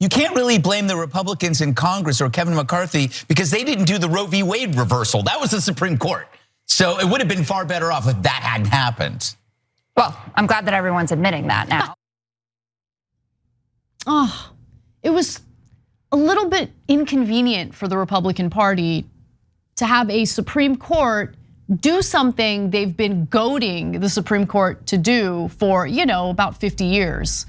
You can't really blame the Republicans in Congress or Kevin McCarthy because they didn't do the Roe v. Wade reversal. That was the Supreme Court. So it would have been far better off if that hadn't happened. Well, I'm glad that everyone's admitting that now. Oh, it was a little bit inconvenient for the Republican Party to have a Supreme Court do something they've been goading the Supreme Court to do for, about 50 years.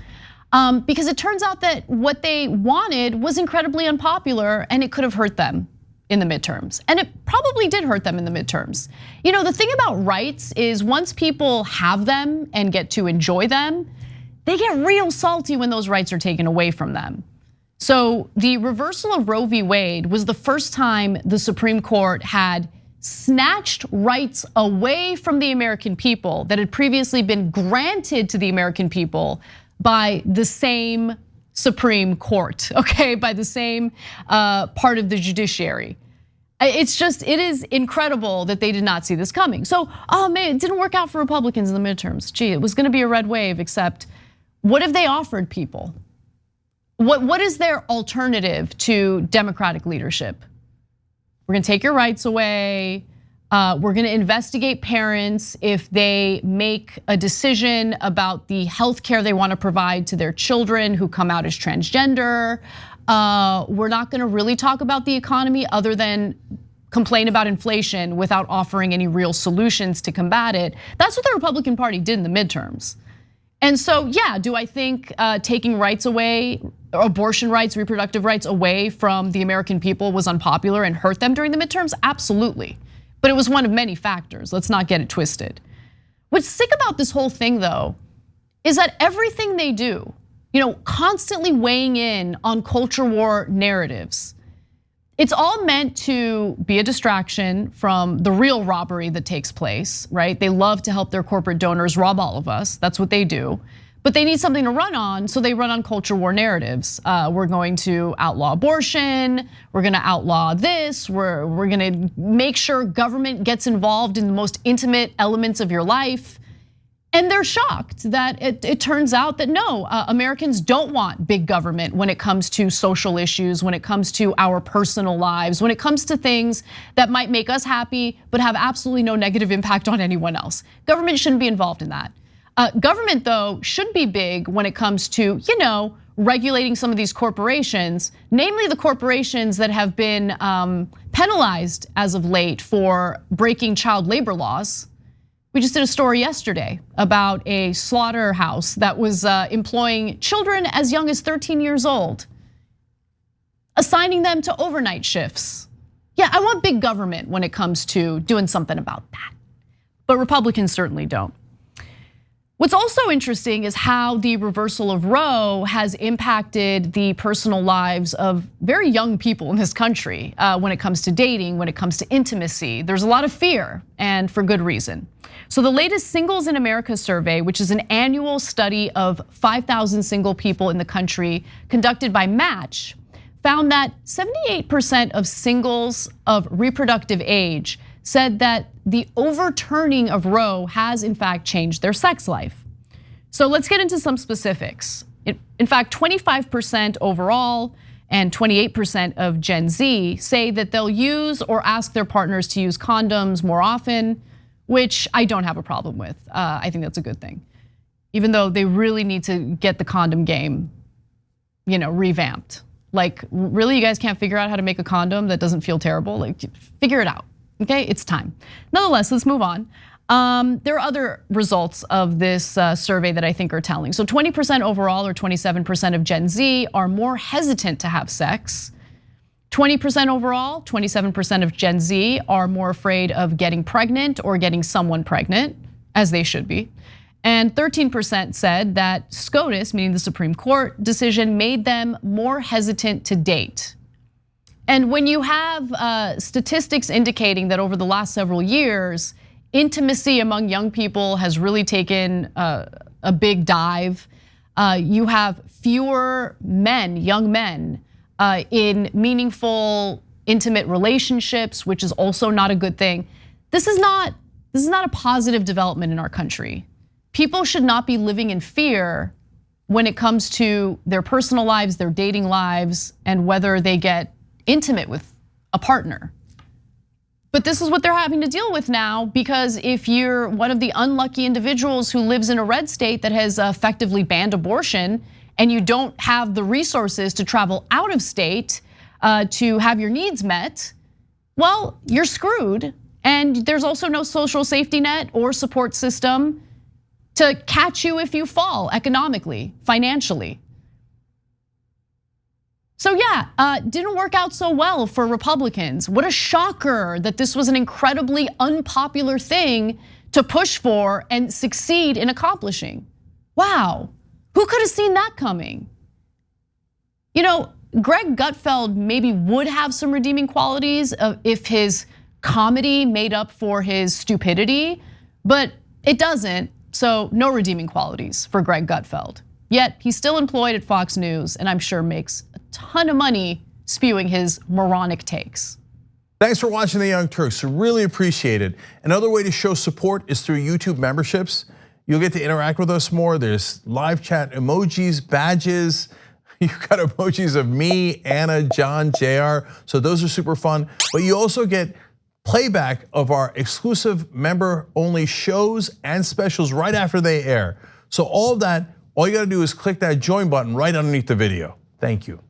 Because it turns out that what they wanted was incredibly unpopular and it could have hurt them in the midterms. And it probably did hurt them in the midterms. The thing about rights is once people have them and get to enjoy them, they get real salty when those rights are taken away from them. So the reversal of Roe v. Wade was the first time the Supreme Court had snatched rights away from the American people that had previously been granted to the American people by the same Supreme Court, okay, by the same part of the judiciary. It is incredible that they did not see this coming. So, oh man, it didn't work out for Republicans in the midterms. Gee, it was gonna be a red wave, except what have they offered people? What is their alternative to Democratic leadership? We're gonna take your rights away. We're gonna investigate parents if they make a decision about the health care they wanna provide to their children who come out as transgender. We're not gonna really talk about the economy other than complain about inflation without offering any real solutions to combat it. That's what the Republican Party did in the midterms. And so, yeah, do I think taking rights away, abortion rights, reproductive rights away from the American people was unpopular and hurt them during the midterms? Absolutely. But it was one of many factors. Let's not get it twisted. What's sick about this whole thing, though, is that everything they do, constantly weighing in on culture war narratives, it's all meant to be a distraction from the real robbery that takes place, right? They love to help their corporate donors rob all of us. That's what they do. But they need something to run on, so they run on culture war narratives. We're going to outlaw abortion. We're gonna outlaw this. We're gonna make sure government gets involved in the most intimate elements of your life. And they're shocked that it turns out that no, Americans don't want big government when it comes to social issues, when it comes to our personal lives, when it comes to things that might make us happy but have absolutely no negative impact on anyone else. Government shouldn't be involved in that. Government, though, should be big when it comes to, regulating some of these corporations, namely the corporations that have been penalized as of late for breaking child labor laws. We just did a story yesterday about a slaughterhouse that was employing children as young as 13 years old, assigning them to overnight shifts. Yeah, I want big government when it comes to doing something about that. But Republicans certainly don't. What's also interesting is how the reversal of Roe has impacted the personal lives of very young people in this country when it comes to dating, when it comes to intimacy. There's a lot of fear, and for good reason. So the latest Singles in America survey, which is an annual study of 5,000 single people in the country conducted by Match, found that 78% of singles of reproductive age said that the overturning of Roe has in fact changed their sex life. So let's get into some specifics. In fact, 25% overall and 28% of Gen Z say that they'll use or ask their partners to use condoms more often, which I don't have a problem with. I think that's a good thing. Even though they really need to get the condom game, revamped. Like, really, you guys can't figure out how to make a condom that doesn't feel terrible? Like, figure it out. Okay, it's time. Nonetheless, let's move on. There are other results of this survey that I think are telling. So 20% overall, or 27% of Gen Z are more hesitant to have sex. 20% overall, 27% of Gen Z are more afraid of getting pregnant or getting someone pregnant, as they should be. And 13% said that SCOTUS, meaning the Supreme Court decision, made them more hesitant to date. And when you have statistics indicating that over the last several years, intimacy among young people has really taken a big dive. You have fewer men, young men, in meaningful, intimate relationships, which is also not a good thing. This is not a positive development in our country. People should not be living in fear when it comes to their personal lives, their dating lives, and whether they get intimate with a partner. But this is what they're having to deal with now, because if you're one of the unlucky individuals who lives in a red state that has effectively banned abortion, and you don't have the resources to travel out of state to have your needs met, well, you're screwed. And there's also no social safety net or support system to catch you if you fall economically, financially. So yeah, didn't work out so well for Republicans. What a shocker that this was an incredibly unpopular thing to push for and succeed in accomplishing. Wow, who could have seen that coming? You know, Greg Gutfeld maybe would have some redeeming qualities if his comedy made up for his stupidity, but it doesn't, so no redeeming qualities for Greg Gutfeld. Yet he's still employed at Fox News and I'm sure makes a ton of money spewing his moronic takes. Thanks for watching The Young Turks, really appreciate it. Another way to show support is through YouTube memberships. You'll get to interact with us more. There's live chat emojis, badges. You've got emojis of me, Anna, John, JR, so those are super fun. But you also get playback of our exclusive member-only shows and specials right after they air. So all of that, all you gotta do is click that join button right underneath the video. Thank you.